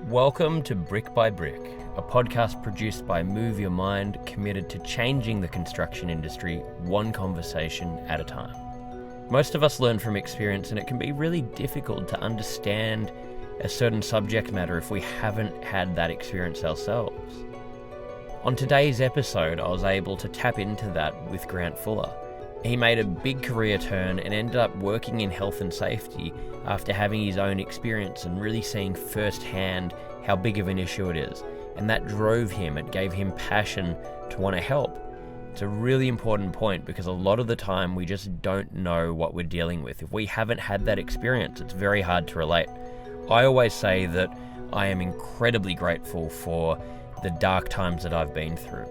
Welcome to Brick by Brick, a podcast produced by Move Your Mind, committed to changing the construction industry one conversation at a time. Most of us learn from experience, and it can be really difficult to understand a certain subject matter if we haven't had that experience ourselves. On today's episode, I was able to tap into that with Grant Fuller. He made a big career turn and ended up working in health and safety after having his own experience and really seeing firsthand how big of an issue it is. And that drove him, it gave him passion to want to help. It's a really important point because a lot of the time we just don't know what we're dealing with. If we haven't had that experience, it's very hard to relate. I always say that I am incredibly grateful for the dark times that I've been through,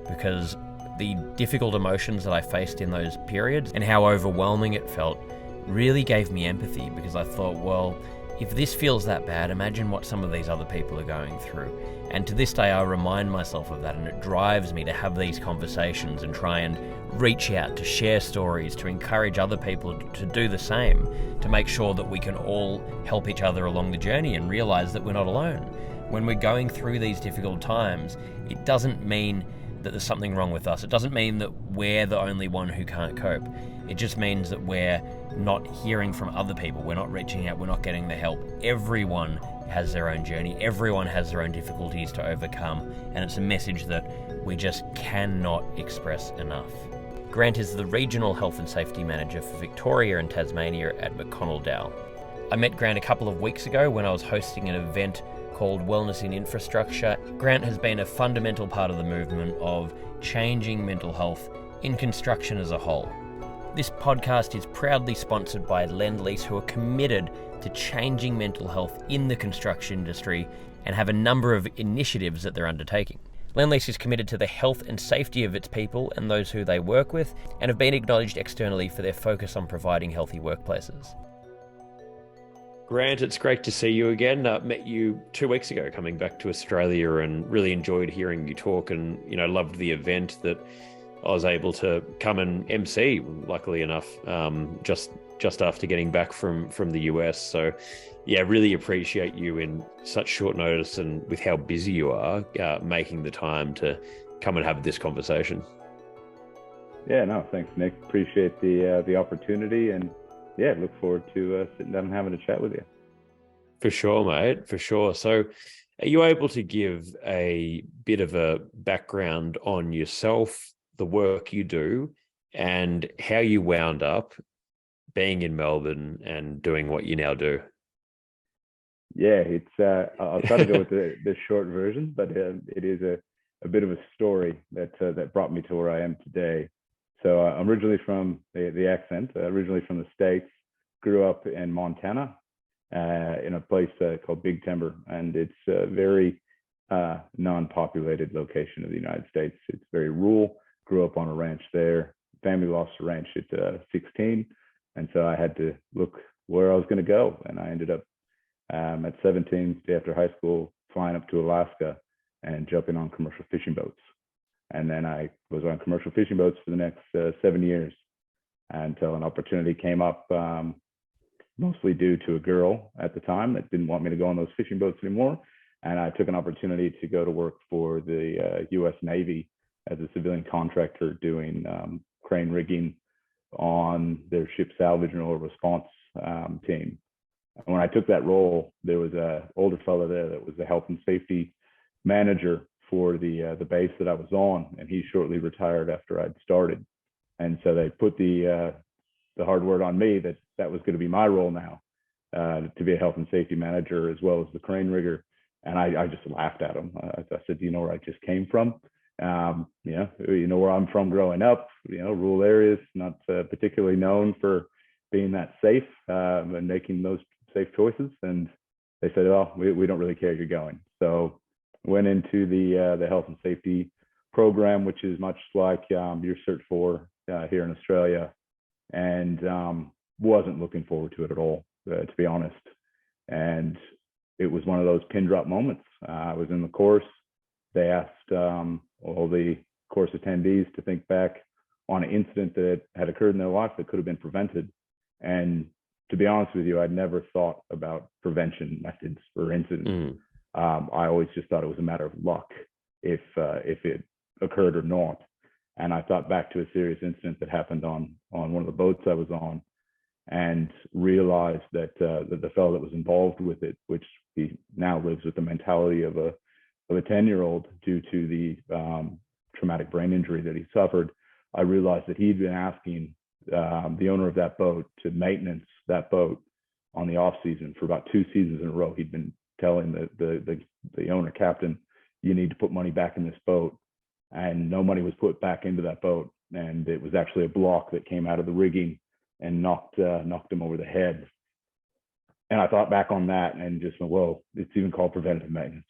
because the difficult emotions that I faced in those periods and how overwhelming it felt really gave me empathy, because I thought, well, if this feels that bad, imagine what some of these other people are going through. And to this day, I remind myself of that, and it drives me to have these conversations and try and reach out, to share stories, to encourage other people to do the same, to make sure that we can all help each other along the journey and realize that we're not alone. When we're going through these difficult times, it doesn't mean that there's something wrong with us. It doesn't mean that we're the only one who can't cope. It just means that we're not hearing from other people. We're not reaching out. We're not getting the help. Everyone has their own journey. Everyone has their own difficulties to overcome. And it's a message that we just cannot express enough. Grant is the Regional Health and Safety Manager for Victoria and Tasmania at McConnell Dowell. I met Grant a couple of weeks ago when I was hosting an event called Wellness in Infrastructure. Grant has been a fundamental part of the movement of changing mental health in construction as a whole. This podcast is proudly sponsored by Lend-Lease, who are committed to changing mental health in the construction industry and have a number of initiatives that they're undertaking. Lend-Lease is committed to the health and safety of its people and those who they work with, and have been acknowledged externally for their focus on providing healthy workplaces. Grant, it's great to see you again. Met you 2 weeks ago coming back to Australia, and really enjoyed hearing you talk, and loved the event that I was able to come and MC, luckily enough, just after getting back from the US. So yeah, really appreciate you in such short notice and with how busy you are, making the time to come and have this conversation. Yeah, no, thanks, Nick. Appreciate the opportunity, and yeah, look forward to sitting down and having a chat with you. For sure, mate, for sure. So are you able to give a bit of a background on yourself, the work you do, and how you wound up being in Melbourne and doing what you now do? Yeah, it's I'll try to go with the short version, but it is a bit of a story that brought me to where I am today. So I'm originally from originally from the States, grew up in Montana, in a place called Big Timber, and it's a very non-populated location of the United States. It's very rural. Grew up on a ranch there. Family lost the ranch at 16, and so I had to look where I was going to go, and I ended up at 17, after high school, flying up to Alaska and jumping on commercial fishing boats. And then I was on commercial fishing boats for the next 7 years until an opportunity came up, mostly due to a girl at the time that didn't want me to go on those fishing boats anymore. And I took an opportunity to go to work for the U.S. Navy as a civilian contractor doing crane rigging on their ship salvage and oil response team. And when I took that role, there was an older fellow there that was the health and safety manager for the base that I was on, and he shortly retired after I'd started. And so they put the hard word on me that was going to be my role now, to be a health and safety manager as well as the crane rigger. And I just laughed at him. I said, "Do you know where I just came from? You know where I'm from growing up, rural areas, not particularly known for being that safe and making those safe choices." And they said, "Oh, we don't really care, you're going." So went into the health and safety program, which is much like your Cert 4 here in Australia, and wasn't looking forward to it at all, to be honest. And it was one of those pin drop moments. I was in the course. They asked all the course attendees to think back on an incident that had occurred in their life that could have been prevented. And to be honest with you, I'd never thought about prevention methods for incidents. I always just thought it was a matter of luck if it occurred or not. And I thought back to a serious incident that happened on one of the boats I was on, and realized that the fellow that was involved with it, which he now lives with the mentality of a 10-year-old due to the traumatic brain injury that he suffered, I realized that he'd been asking the owner of that boat to maintenance that boat on the off season for about 2 seasons in a row. He'd been telling the owner, captain, you need to put money back in this boat, and no money was put back into that boat, and it was actually a block that came out of the rigging and knocked him over the head. And I thought back on that and just went, whoa, it's even called preventative maintenance.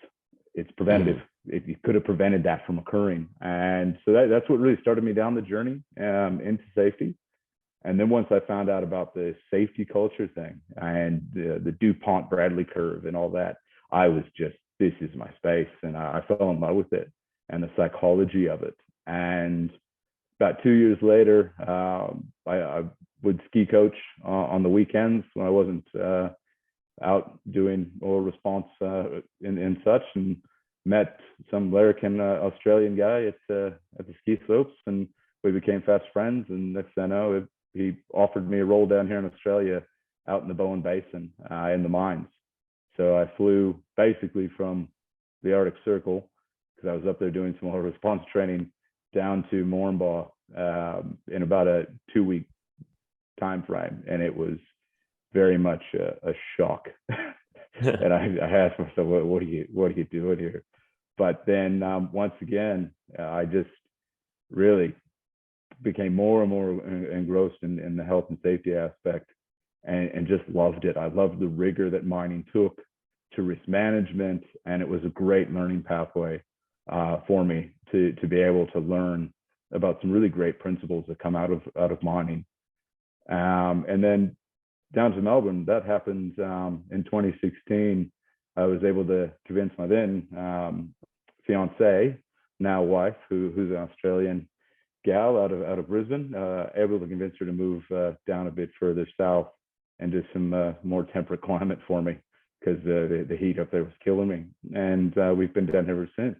It's preventative. It could have prevented that from occurring. And so that's what really started me down the journey into safety. And then once I found out about the safety culture thing and the DuPont Bradley curve and all that, I was just, this is my space. And I fell in love with it and the psychology of it. And about 2 years later, I would ski coach on the weekends when I wasn't out doing oil response and such, and met some larrikin Australian guy at the ski slopes, and we became fast friends. And next thing I know, he offered me a role down here in Australia, out in the Bowen Basin in the mines. So I flew basically from the Arctic Circle, because I was up there doing some oil response training, down to Moranbah in about a 2-week time frame, and it was very much a shock. And I asked myself, what are you doing here? But then once again, I just really became more and more engrossed in the health and safety aspect, and just loved it. I loved the rigor that mining took to risk management, and it was a great learning pathway for me to be able to learn about some really great principles that come out of mining. And then down to Melbourne, that happened in 2016. I was able to convince my then fiance, now wife, who's an Australian gal out of Brisbane, able to convince her to move down a bit further south and do some more temperate climate for me, because the heat up there was killing me. And we've been down here ever since.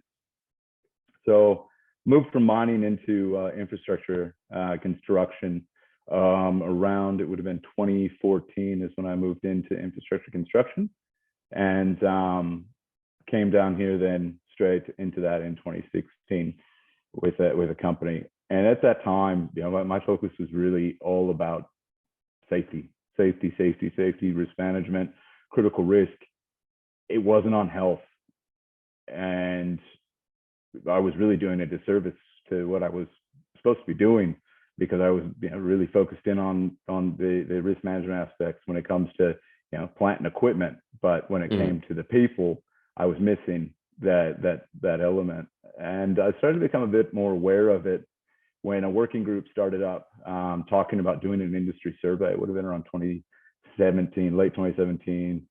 So moved from mining into infrastructure construction. Around, it would have been 2014 is when I moved into infrastructure construction, and came down here then straight into that in 2016 with a company. And at that time, my focus was really all about safety, risk management, critical risk. It wasn't on health, and I was really doing a disservice to what I was supposed to be doing, because I was really focused in on the risk management aspects when it comes to plant and equipment. But when it came to the people, I was missing that element. And I started to become a bit more aware of it when a working group started up talking about doing an industry survey. It would have been around 2017, late 2017,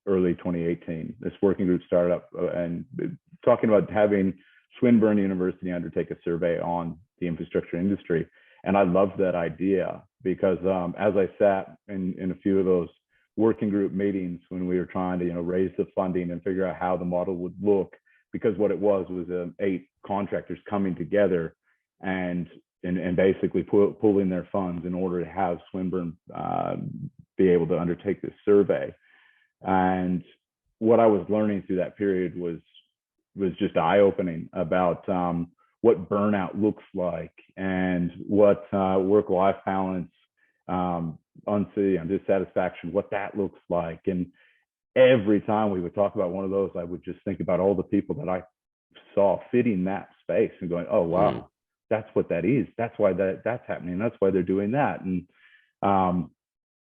early 2018. This working group started up and talking about having Swinburne University undertake a survey on the infrastructure industry. And I loved that idea, because as I sat in a few of those working group meetings when we were trying to raise the funding and figure out how the model would look, because what it was 8 contractors coming together and basically pooling their funds in order to have Swinburne be able to undertake this survey. And what I was learning through that period was just eye-opening about what burnout looks like, and what work-life balance, dissatisfaction, what that looks like. And every time we would talk about one of those, I would just think about all the people that I saw fitting that space and going, oh, wow, that's what that is. That's why that's happening. That's why they're doing that. And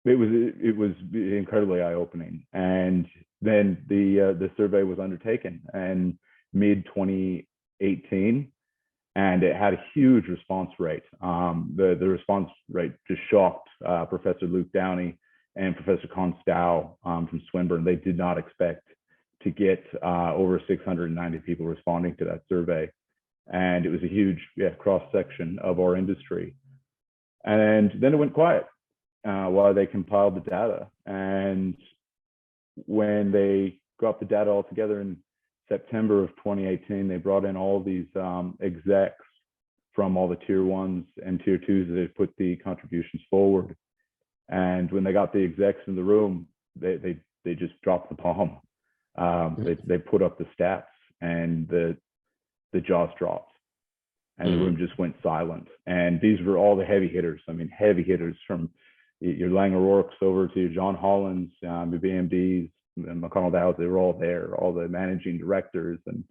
it was incredibly eye-opening. And then the survey was undertaken in mid 2018, and it had a huge response rate. The response rate just shocked Professor Luke Downey and Professor McConnell Dowell from Swinburne. They did not expect to get over 690 people responding to that survey. And it was a huge cross-section of our industry. And then it went quiet while they compiled the data. And when they got the data all together in September of 2018. They brought in all these execs from all the tier ones and tier twos that had put the contributions forward. And when they got the execs in the room, they just dropped the bomb. They put up the stats, and the jaws dropped, and the room just went silent. And these were all the heavy hitters. I mean, heavy hitters from your Lang O'Rourke's over to your John Hollands, your BMDs, and McConnell Dowell. They were all there, all the managing directors, and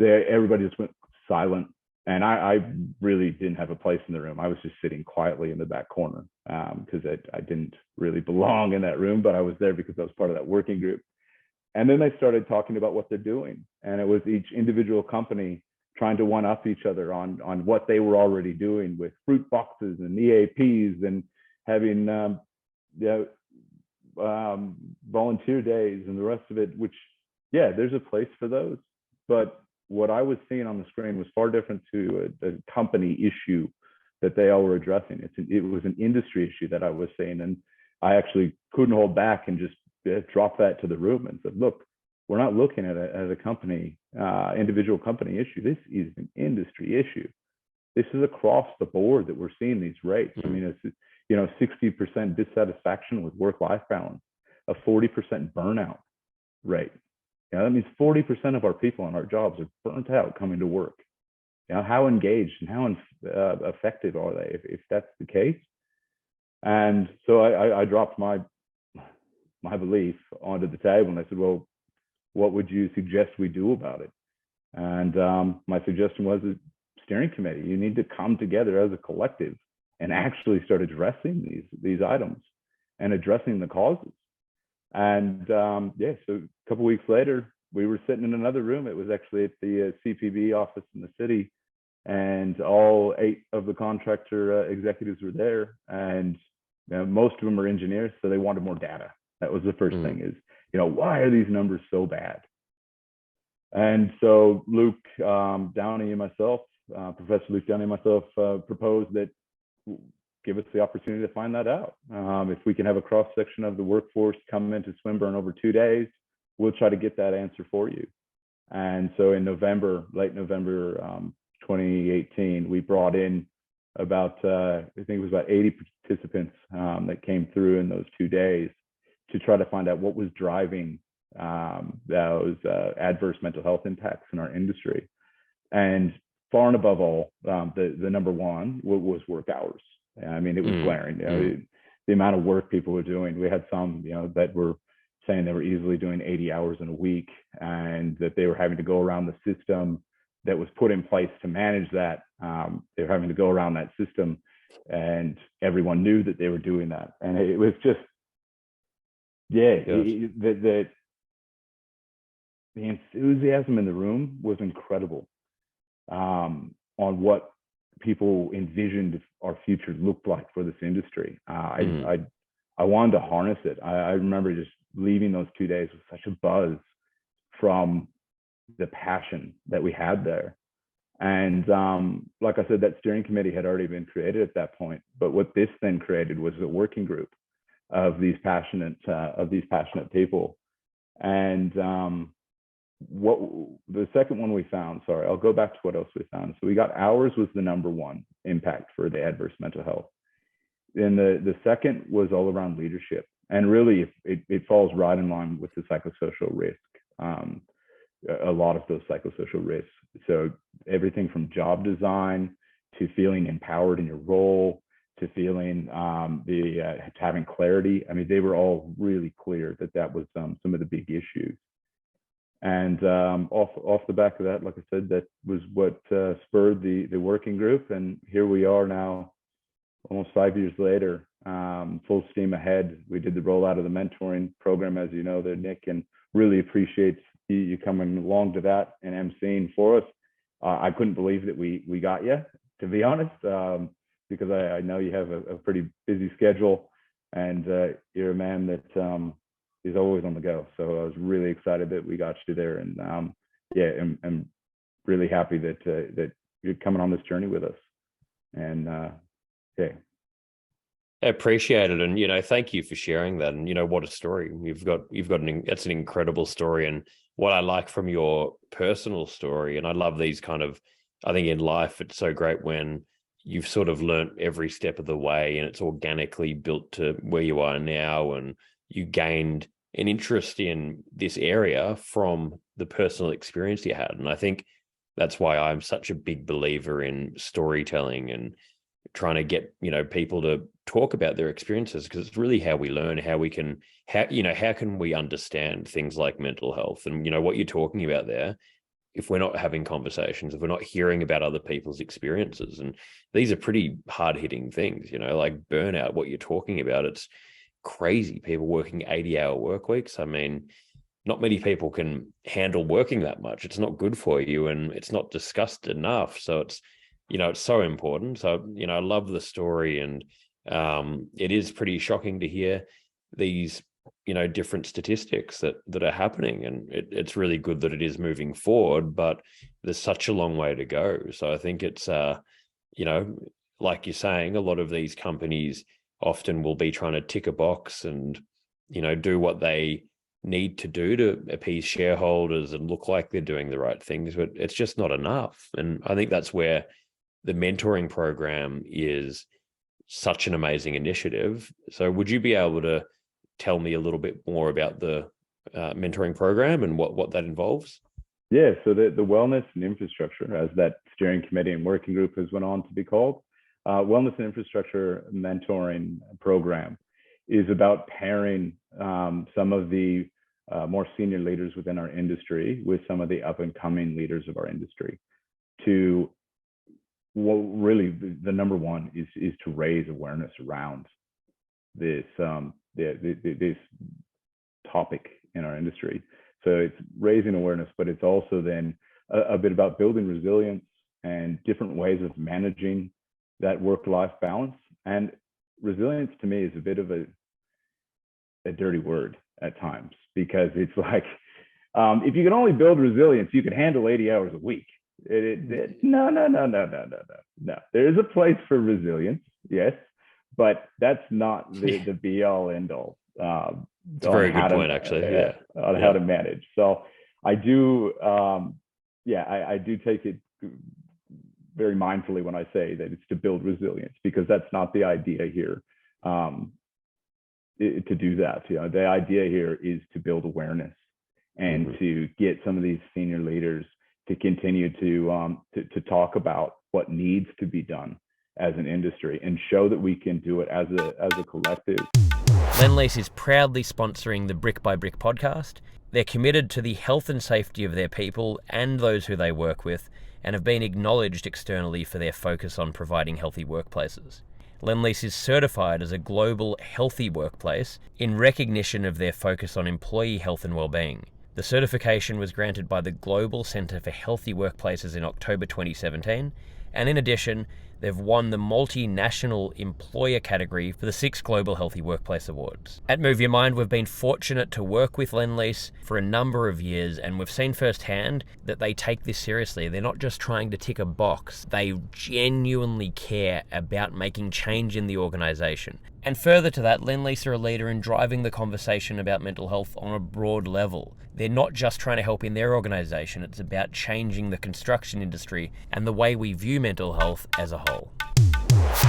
everybody just went silent. And I really didn't have a place in the room. I was just sitting quietly in the back corner because I didn't really belong in that room, but I was there because I was part of that working group. And then they started talking about what they're doing. And it was each individual company trying to one up each other on what they were already doing with fruit boxes and EAPs and having volunteer days and the rest of it, which, yeah, there's a place for those. But what I was seeing on the screen was far different to a company issue that they all were addressing. It was an industry issue that I was seeing. And I actually couldn't hold back and just drop that to the room and said, look, we're not looking at it as a company, individual company issue. This is an industry issue. This is across the board that we're seeing these rates. I mean, it's, 60% dissatisfaction with work-life balance, a 40% burnout rate. That means 40% of our people on our jobs are burnt out coming to work. How engaged and how effective are they if that's the case? And so I dropped my belief onto the table, and I said, well, what would you suggest we do about it? And my suggestion was a steering committee. You need to come together as a collective and actually start addressing these items and addressing the causes. And so a couple of weeks later, we were sitting in another room. It was actually at the CPB office in the city, and all 8 of the contractor executives were there. And most of them are engineers, so they wanted more data. That was the first thing is, why are these numbers so bad? And so Luke Downey and myself, Professor Luke Downey and myself proposed that give us the opportunity to find that out. If we can have a cross section of the workforce come into Swinburne over 2 days, we'll try to get that answer for you. And so in late November 2018, we brought in about, I think it was about 80 participants that came through in those 2 days to try to find out what was driving those adverse mental health impacts in our industry. And far and above all, the number one was work hours. I mean, it was glaring. The amount of work people were doing. We had some, that were saying they were easily doing 80 hours in a week, and that they were having to go around the system that was put in place to manage that. They were having to go around that system, and everyone knew that they were doing that. And it was just, the enthusiasm in the room was incredible on what people envisioned our future looked like for this industry. I wanted to harness it. I remember just leaving those 2 days with such a buzz from the passion that we had there. And like I said, that steering committee had already been created at that point. But what this then created was a working group of these passionate people. And what the second one we found, sorry, I'll go back to what else we found. So we got hours was the number one impact for the adverse mental health. Then the second was all around leadership. And really, it falls right in line with the psychosocial risk, a lot of those psychosocial risks. So everything from job design to feeling empowered in your role to feeling having clarity. I mean, they were all really clear that was some of the big issues. And off the back of that, like I said, that was what spurred the working group. And here we are now, almost 5 years later, full steam ahead. We did the rollout of the mentoring program, as you know, there, Nick, and really appreciate you coming along to that and emceeing for us. I couldn't believe that we got you, to be honest, because I know you have a pretty busy schedule, and you're a man that is always on the go. So I was really excited that we got you there, and I'm really happy that you're coming on this journey with us. And I appreciate it, and thank you for sharing that. And what a story that's an incredible story, and what I like from your personal story. And I love these kind of. I think in life, it's so great when you've sort of learnt every step of the way, and it's organically built to where you are now, and you gained an interest in this area from the personal experience you had. And I think that's why I'm such a big believer in storytelling and trying to get people to talk about their experiences, because it's really how we learn, how we can how can we understand things like mental health. And what you're talking about there, if we're not having conversations, if we're not hearing about other people's experiences, and these are pretty hard-hitting things, like burnout, what you're talking about, it's crazy. People working 80-hour work weeks. I mean, not many people can handle working that much. It's not good for you, and it's not discussed enough. So it's so important. So I love the story, and it is pretty shocking to hear these different statistics that are happening, and it's really good that it is moving forward, but there's such a long way to go. So I think it's like you're saying, a lot of these companies often will be trying to tick a box and do what they need to do to appease shareholders and look like they're doing the right things, but it's just not enough. And I think that's where the mentoring program is such an amazing initiative. So would you be able to tell me a little bit more about the mentoring program and what that involves? Yeah, so the wellness and infrastructure, as that steering committee and working group has went on to be called, wellness and infrastructure mentoring program is about pairing some of the more senior leaders within our industry with some of the up and coming leaders of our industry to, well, really the number one is to raise awareness around this this topic in our industry. So it's raising awareness, but it's also then a bit about building resilience and different ways of managing that work-life balance. And resilience to me is a bit of a dirty word at times, because it's like, if you can only build resilience, you can handle 80 hours a week. No. There is a place for resilience, yes, but that's not the be all end all. It's a very good point, actually. On how to manage. So I do, I do take it very mindfully when I say that it's to build resilience, because that's not the idea here. To do that, the idea here is to build awareness and to get some of these senior leaders to continue to talk about what needs to be done as an industry and show that we can do it as a collective. Lendlease is proudly sponsoring the Brick by Brick podcast. They're committed to the health and safety of their people and those who they work with, and have been acknowledged externally for their focus on providing healthy workplaces. Lendlease is certified as a global healthy workplace in recognition of their focus on employee health and well-being. The certification was granted by the Global Centre for Healthy Workplaces in October 2017, and in addition, they've won the multinational employer category for the 6 Global Healthy Workplace Awards. At Move Your Mind, we've been fortunate to work with Lendlease for a number of years, and we've seen firsthand that they take this seriously. They're not just trying to tick a box. They genuinely care about making change in the organisation. And further to that, Lendlease are a leader in driving the conversation about mental health on a broad level. They're not just trying to help in their organisation, it's about changing the construction industry and the way we view mental health as a whole.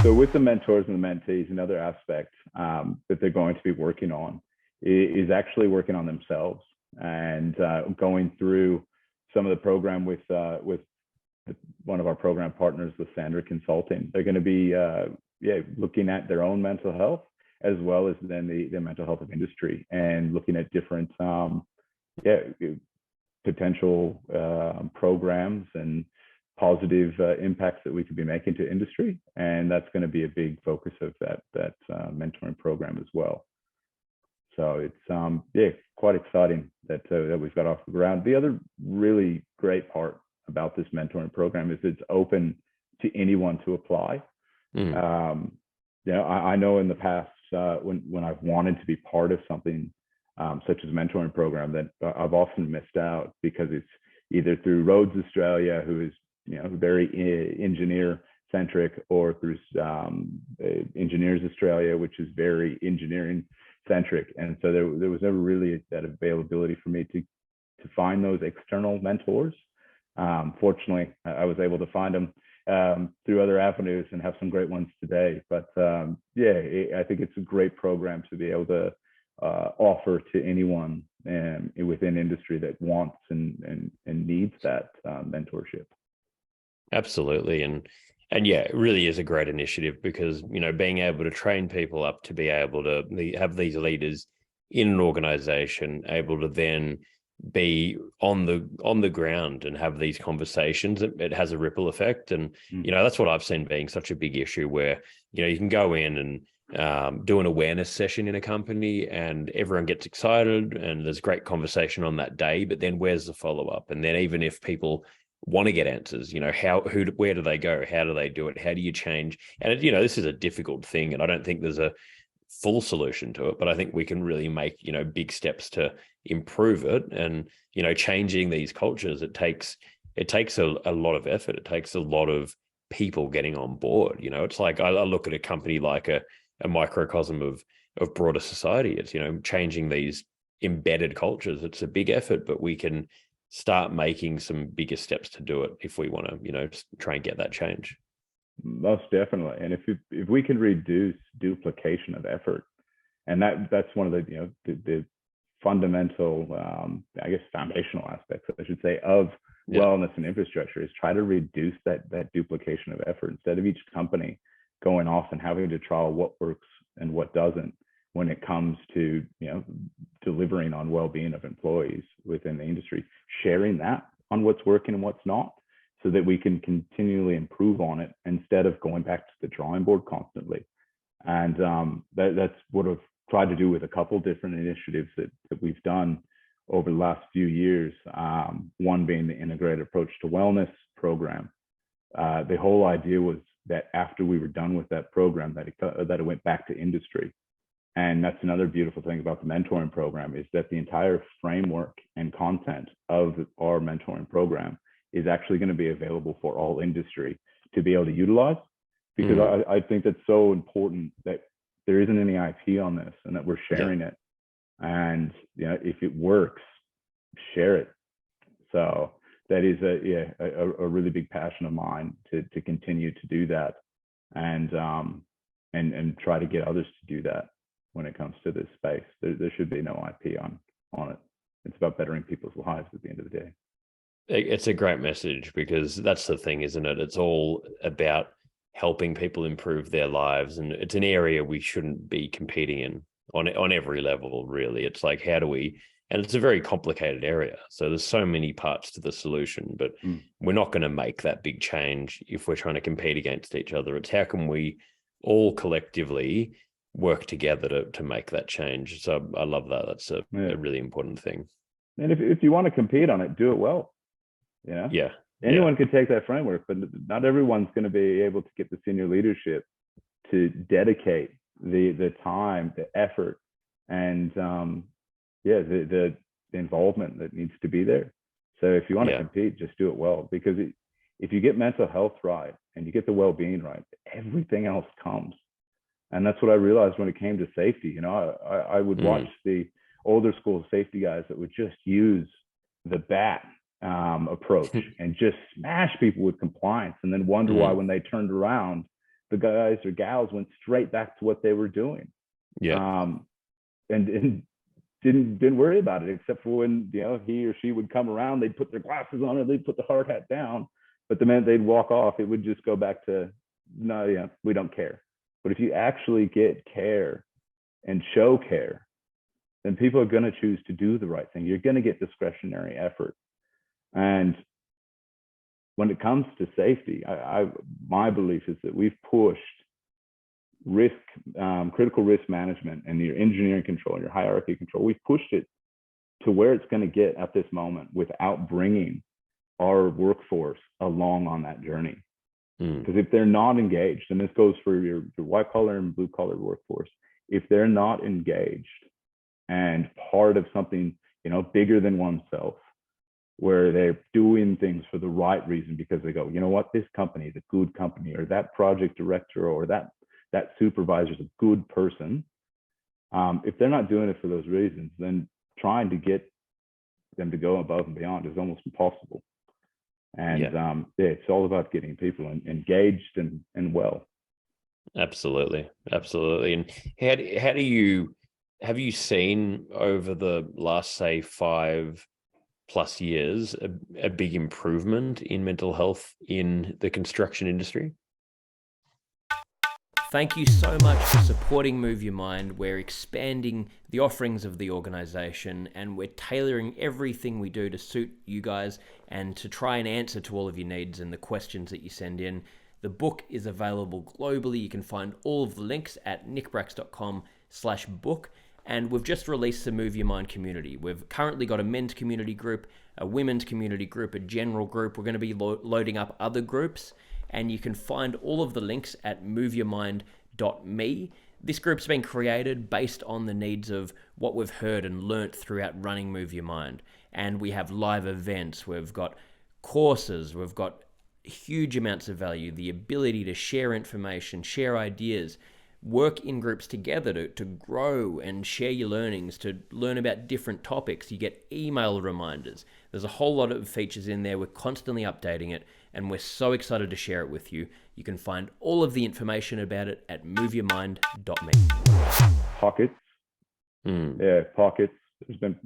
So with the mentors and the mentees, another aspect that they're going to be working on is actually working on themselves and going through some of the program with one of our program partners, Lysandra Consulting. They're going to be looking at their own mental health as well as then the mental health of industry, and looking at different potential programs and positive impacts that we could be making to industry. And that's going to be a big focus of that mentoring program as well. So it's quite exciting that we've got off the ground. The other really great part about this mentoring program is it's open to anyone to apply. I know in the past when I've wanted to be part of something such as a mentoring program, that I've often missed out because it's either through Rhodes Australia, who is very engineer centric, or through Engineers Australia, which is very engineering centric. And so there was never really that availability for me to find those external mentors. Fortunately, I was able to find them through other avenues and have some great ones today. But I think it's a great program to be able to offer to anyone within industry that wants and needs that mentorship. Absolutely. And yeah, it really is a great initiative because, being able to train people up to be able to have these leaders in an organization, able to then be on the ground and have these conversations, it has a ripple effect. And, that's what I've seen being such a big issue where, you can go in and do an awareness session in a company and everyone gets excited and there's great conversation on that day, but then where's the follow-up? And then even if people want to get answers, where do they go? How do they do it? How do you change? And, this is a difficult thing. And I don't think there's a full solution to it, but I think we can really make, big steps to improve it. And, changing these cultures, it takes a lot of effort. It takes a lot of people getting on board. It's like, I look at a company like a microcosm of broader society. It's, changing these embedded cultures. It's a big effort, but we can start making some bigger steps to do it if we want to, try and get that change. Most definitely. And if we can reduce duplication of effort, and that's one of the fundamental, foundational aspects, I should say, of wellness and infrastructure, is try to reduce that duplication of effort. Instead of each company going off and having to trial what works and what doesn't when it comes to delivering on well-being of employees within the industry, sharing that on what's working and what's not, so that we can continually improve on it instead of going back to the drawing board constantly. And that's what I've tried to do with a couple different initiatives that we've done over the last few years. One being the integrated approach to wellness program. The whole idea was that after we were done with that program, that it went back to industry. And that's another beautiful thing about the mentoring program, is that the entire framework and content of our mentoring program is actually going to be available for all industry to be able to utilize, because I think that's so important that there isn't any IP on this and that we're sharing it. And if it works, share it. So that is a really big passion of mine to continue to do that, and try to get others to do that when it comes to this space. There should be no IP on it. It's about bettering people's lives at the end of the day. It's a great message, because that's the thing, isn't it? It's all about helping people improve their lives. And it's an area we shouldn't be competing in on every level, really. It's like, how do we, and it's a very complicated area. So there's so many parts to the solution, but we're not going to make that big change if we're trying to compete against each other. It's how can we all collectively work together to make that change. So I love that. That's a really important thing. And if you want to compete on it, do it well. Anyone could take that framework, but not everyone's going to be able to get the senior leadership to dedicate the time, the effort, and the involvement that needs to be there. So if you want to compete, just do it well, because if you get mental health right and you get the well-being right, everything else comes. And that's what I realized when it came to safety. I would watch the older school safety guys that would just use the bat approach and just smash people with compliance, and then wonder why when they turned around, the guys or gals went straight back to what they were doing. And didn't worry about it, except for when he or she would come around, they'd put their glasses on, or they'd put the hard hat down, but the minute they'd walk off, it would just go back to we don't care. But if you actually get care and show care, then people are going to choose to do the right thing. You're going to get discretionary effort. And when it comes to safety, my belief is that we've pushed critical risk management and your engineering control and your hierarchy control. We've pushed it to where it's going to get at this moment without bringing our workforce along on that journey. Because if they're not engaged, and this goes for your white collar and blue collar workforce, if they're not engaged and part of something bigger than oneself, where they're doing things for the right reason because they go, you know what, this company is a good company, or that project director or that supervisor is a good person. If they're not doing it for those reasons, then trying to get them to go above and beyond is almost impossible. And it's all about getting people engaged and well. Absolutely. And how do you, have you seen over the last, say, 5+ years a big improvement in mental health in the construction industry? Thank you so much for supporting Move Your Mind. We're expanding the offerings of the organisation, and we're tailoring everything we do to suit you guys and to try and answer to all of your needs and the questions that you send in. The book is available globally. You can find all of the links at nickbracks.com/book. And we've just released the Move Your Mind community. We've currently got a men's community group, a women's community group, a general group. We're going to be loading up other groups, and you can find all of the links at moveyourmind.me. This group's been created based on the needs of what we've heard and learnt throughout running Move Your Mind. And we have live events, we've got courses, we've got huge amounts of value, the ability to share information, share ideas, work in groups together to grow and share your learnings, to learn about different topics. You get email reminders. There's a whole lot of features in there. We're constantly updating it, and we're so excited to share it with you. You can find all of the information about it at moveyourmind.me. Pockets. Yeah, pockets. There's been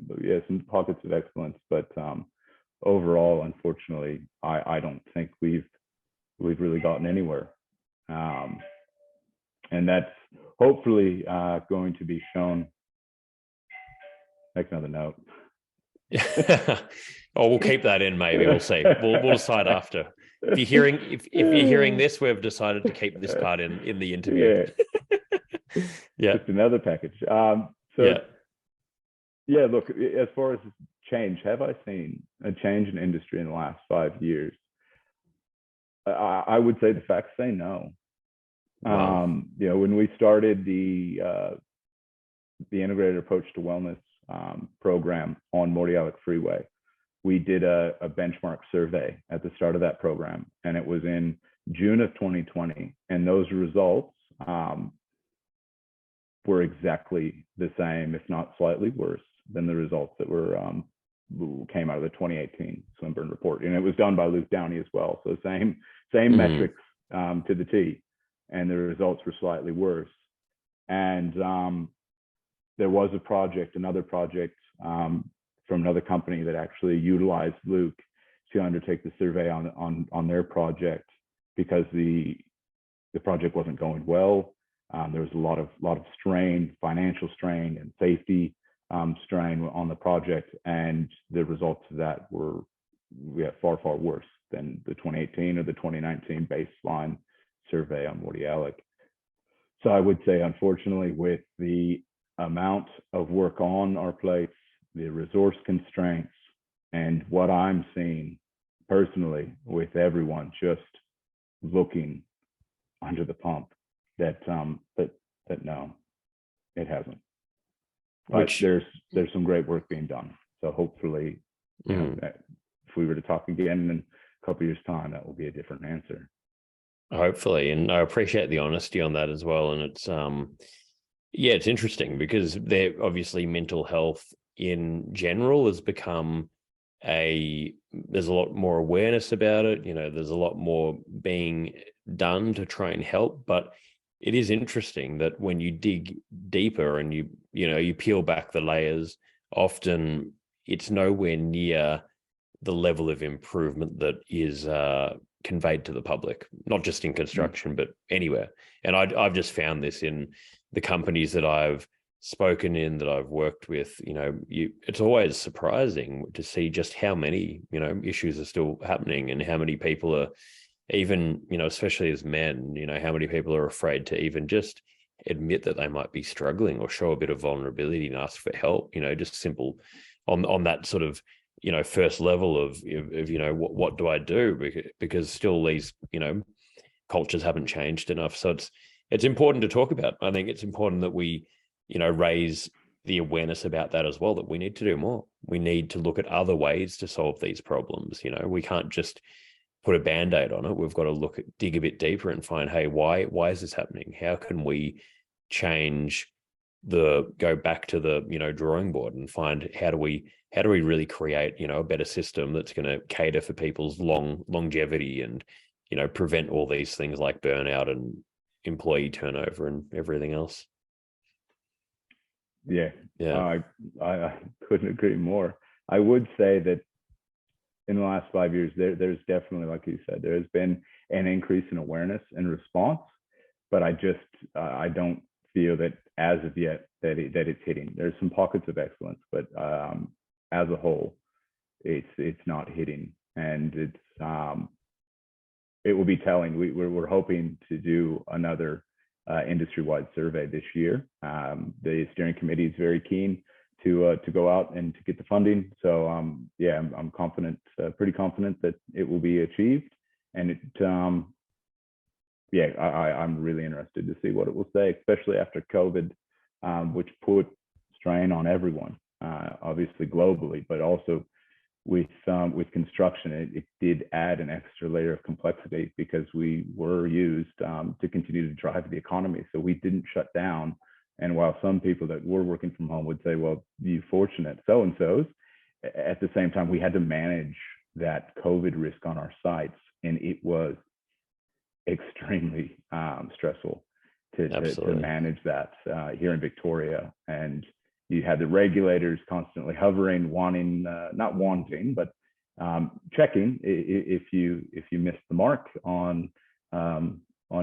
some pockets of excellence, but overall, unfortunately, I don't think we've really gotten anywhere. And that's hopefully going to be shown. Make another note. Oh, we'll keep that in. Maybe we'll see. We'll decide after. If you're hearing this, we've decided to keep this part in the interview. Yeah, just another package. Look, as far as change, have I seen a change in industry in the last 5 years? I would say the facts say no. Wow. When we started the integrated approach to wellness program on Mordialloc Freeway, we did a benchmark survey at the start of that program, and it was in June of 2020, and those results were exactly the same, if not slightly worse, than the results that came out of the 2018 Swinburne report, and it was done by Luke Downey as well. So same metrics to the T. And the results were slightly worse. And there was another project from another company that actually utilized Luke to undertake the survey on their project, because the project wasn't going well. There was a lot of strain, financial strain and safety strain on the project, and the results of that were far, far worse than the 2018 or the 2019 baseline survey on Mordialloc. So I would say, unfortunately, with the amount of work on our plates, the resource constraints, and what I'm seeing personally with everyone just looking under the pump, that no, it hasn't. But there's some great work being done. So hopefully, if we were to talk again in a couple of years' time, that will be a different answer. Hopefully, and I appreciate the honesty on that as well. And it's it's interesting because obviously mental health in general has become there's a lot more awareness about it. There's a lot more being done to try and help, but it is interesting that when you dig deeper and you peel back the layers, often it's nowhere near the level of improvement that is conveyed to the public, not just in construction, but anywhere. And I've just found this in the companies that I've spoken in, that I've worked with. It's always surprising to see just how many, issues are still happening, and how many people are even, especially as men, how many people are afraid to even just admit that they might be struggling or show a bit of vulnerability and ask for help, just simple on that sort of, first level of what do I do? Because still these, cultures haven't changed enough. So it's important to talk about. I think it's important that we, raise the awareness about that as well, that we need to do more. We need to look at other ways to solve these problems. We can't just put a band-aid on it. We've got to dig a bit deeper and find, hey, why is this happening? How can we go back to the drawing board and find how do we really create a better system that's going to cater for people's longevity and prevent all these things like burnout and employee turnover and everything else. Yeah, yeah. I couldn't agree more. I would say that in the last 5 years, there's definitely, like you said, there has been an increase in awareness and response, but I don't feel that as of yet that it's hitting. There's some pockets of excellence, but as a whole, it's not hitting, and it will be telling. We're hoping to do another industry-wide survey this year. The steering committee is very keen to go out and to get the funding. So yeah, I'm confident, pretty confident that it will be achieved. And yeah, I'm really interested to see what it will say, especially after COVID, which put strain on everyone, obviously globally, but also with construction, it did add an extra layer of complexity because we were used to continue to drive the economy. So we didn't shut down. And while some people that were working from home would say, well, you fortunate so-and-sos, at the same time, we had to manage that COVID risk on our sites. And it was extremely stressful to manage that here in Victoria. And you had the regulators constantly hovering, not wanting, but checking if you missed the mark on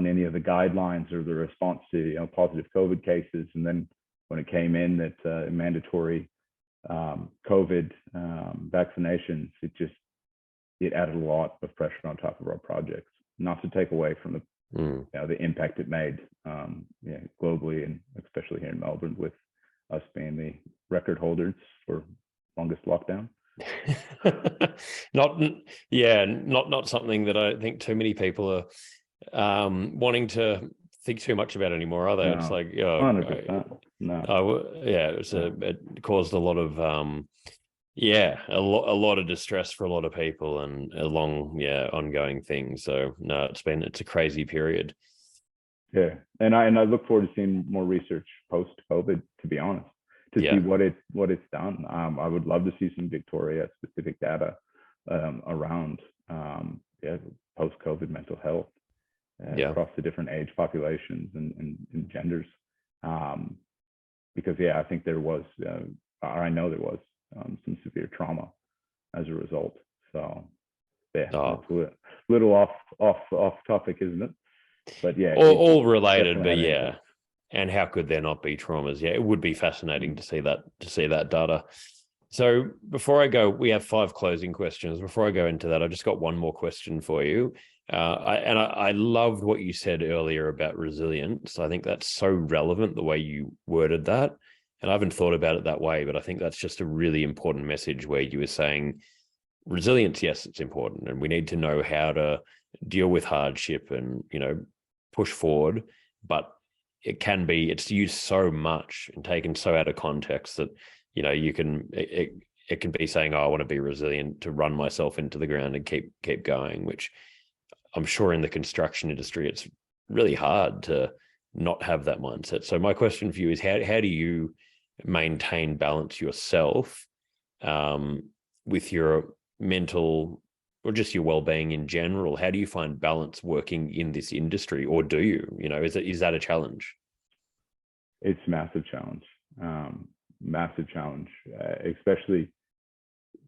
any of the guidelines or the response to positive COVID cases. And then when it came in that mandatory COVID vaccinations, it added a lot of pressure on top of our projects. Not to take away from the impact it made globally, and especially here in Melbourne, with us being the record holders for longest lockdown. not something that I think too many people are wanting to think too much about anymore, are they? No, it's like 100%. It caused a lot of a lot of distress for a lot of people, and a long ongoing thing. So no, it's a crazy period. Yeah, and I look forward to seeing more research post COVID, to be honest, to see what it's done. I would love to see some Victoria specific data around post COVID mental health across the different age populations and genders, because I think there was I know there was some severe trauma as a result. So it's a little off topic, isn't it? But all related, but and how could there not be traumas? It would be fascinating to see that data. So before I go, we have 5 closing questions. Before I go into that, I just got one more question for you. I loved what you said earlier about resilience. I think that's so relevant, the way you worded that. And I haven't thought about it that way, but I think that's just a really important message, where you were saying resilience, yes, it's important, and we need to know how to deal with hardship and push forward, but it's used so much and taken so out of context that it can be saying, I want to be resilient to run myself into the ground and keep going, which I'm sure in the construction industry it's really hard to not have that mindset. So my question for you is, how do you maintain balance yourself with your mental or just your well-being in general? How do you find balance working in this industry, or do you? Is that a challenge? It's a massive challenge, especially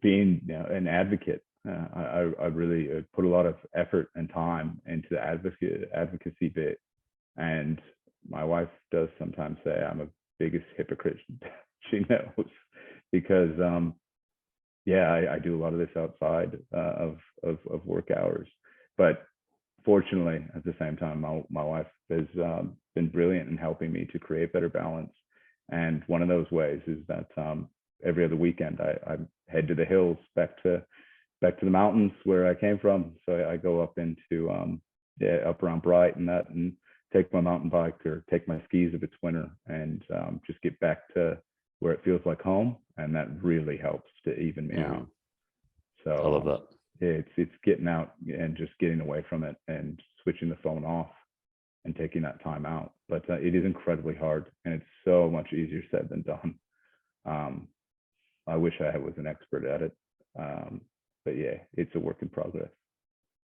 being an advocate. I really put a lot of effort and time into the advocacy bit, and my wife does sometimes say I'm a biggest hypocrite. She knows, because I do a lot of this outside of work hours. But fortunately, at the same time, my wife has been brilliant in helping me to create better balance. And one of those ways is that every other weekend I head to the hills, back to the mountains where I came from. So I go up into up around Bright and take my mountain bike or take my skis if it's winter, and just get back to where it feels like home, and that really helps to even me out. So I love that. It's getting out and just getting away from it and switching the phone off and taking that time out. But it is incredibly hard, and it's so much easier said than done. I wish I was an expert at it. But yeah, it's a work in progress.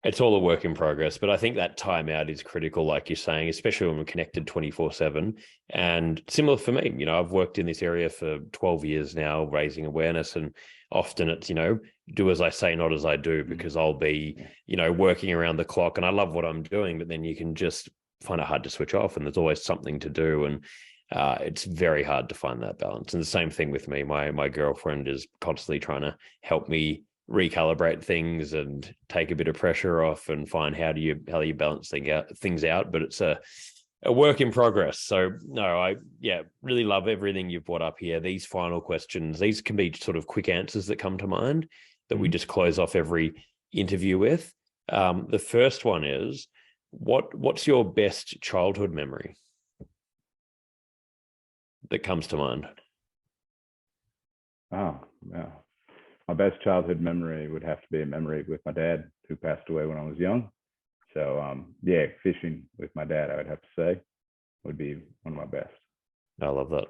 It's all a work in progress, but I think that time out is critical, like you're saying, especially when we're connected 24/7. And similar for me, I've worked in this area for 12 years now, raising awareness, and often it's, do as I say, not as I do, because I'll be, working around the clock, and I love what I'm doing, but then you can just find it hard to switch off, and there's always something to do. And it's very hard to find that balance. And the same thing with me. My girlfriend is constantly trying to help me recalibrate things and take a bit of pressure off and find how do you balance things out. But it's a work in progress. So no, I really love everything you've brought up here. These final questions, these can be sort of quick answers that come to mind that we just close off every interview with. The first one is, what's your best childhood memory that comes to mind? Oh, yeah. My best childhood memory would have to be a memory with my dad, who passed away when I was young. So fishing with my dad, I would have to say, would be one of my best. I love that.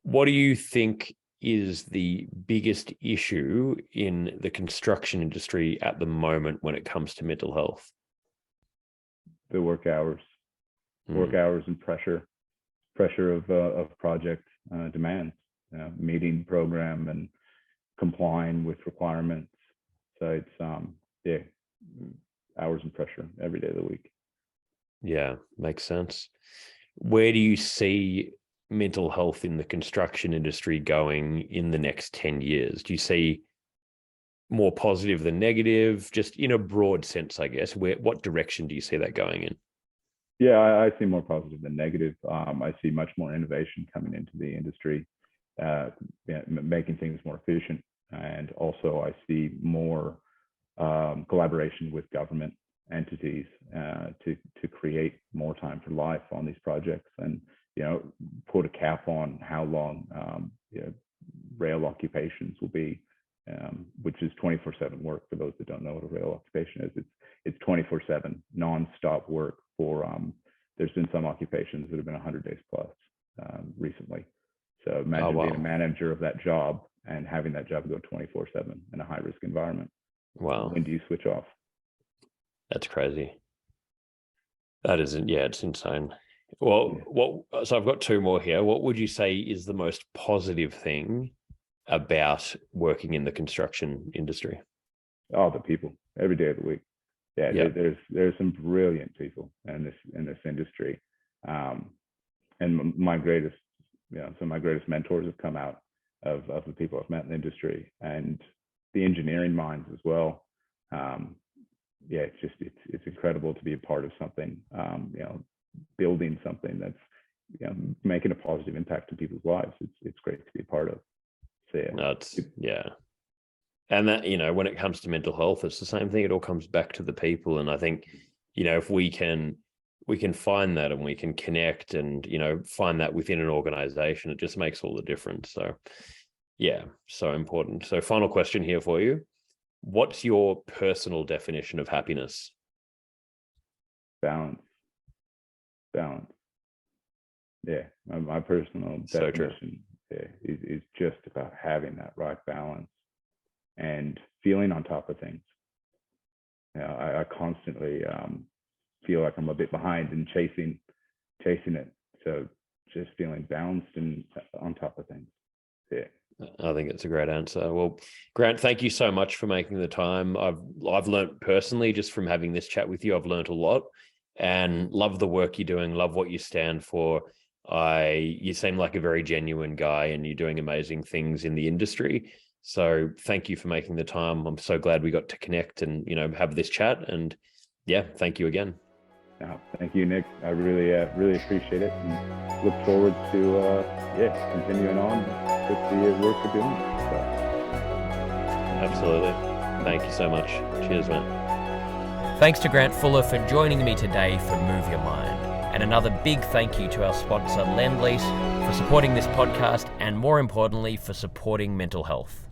What do you think is the biggest issue in the construction industry at the moment when it comes to mental health? The work hours and pressure of project demands, meeting program and complying with requirements. So it's hours and pressure every day of the week. Yeah, makes sense. Where do you see mental health in the construction industry going in the next 10 years? Do you see more positive than negative? Just in a broad sense, I guess. What direction do you see that going in? Yeah, I see more positive than negative. I see much more innovation coming into the industry, making things more efficient. And also I see more collaboration with government entities to create more time for life on these projects, and put a cap on how long rail occupations will be, which is 24/7 work. For those that don't know what a rail occupation is, it's 24/7 non-stop work for there's been some occupations that have been 100 days plus recently. So imagine being a manager of that job and having that job go 24/7 in a high-risk environment. Wow. When do you switch off? That's crazy. That isn't, it's insane. Well, so I've got two more here. What would you say is the most positive thing about working in the construction industry? Oh, the people, every day of the week. Yeah. There's some brilliant people in this industry. And my greatest, some of my greatest mentors have come out of the people I've met in the industry, and the engineering minds as well. It's incredible to be a part of something, building something that's making a positive impact in people's lives. It's great to be a part of. So and that, when it comes to mental health, it's the same thing. It all comes back to the people. And I think, if we can find that and we can connect and, find that within an organization, it just makes all the difference. So so important. So final question here for you. What's your personal definition of happiness? Balance. Yeah, my personal definition is just about having that right balance and feeling on top of things. I constantly feel like I'm a bit behind and chasing it. So just feeling balanced and on top of things. Yeah. I think it's a great answer. Well, Grant, thank you so much for making the time. I've learned personally just from having this chat with you. I've learned a lot and love the work you're doing. Love what you stand for. You seem like a very genuine guy, and you're doing amazing things in the industry. So thank you for making the time. I'm so glad we got to connect and have this chat. And thank you again. Thank you, Nick. I really appreciate it, and look forward to continuing on with the work we're doing. So. Absolutely. Thank you so much. Cheers, man. Thanks to Grant Fuller for joining me today for Move Your Mind. And another big thank you to our sponsor, Lend Lease, for supporting this podcast and, more importantly, for supporting mental health.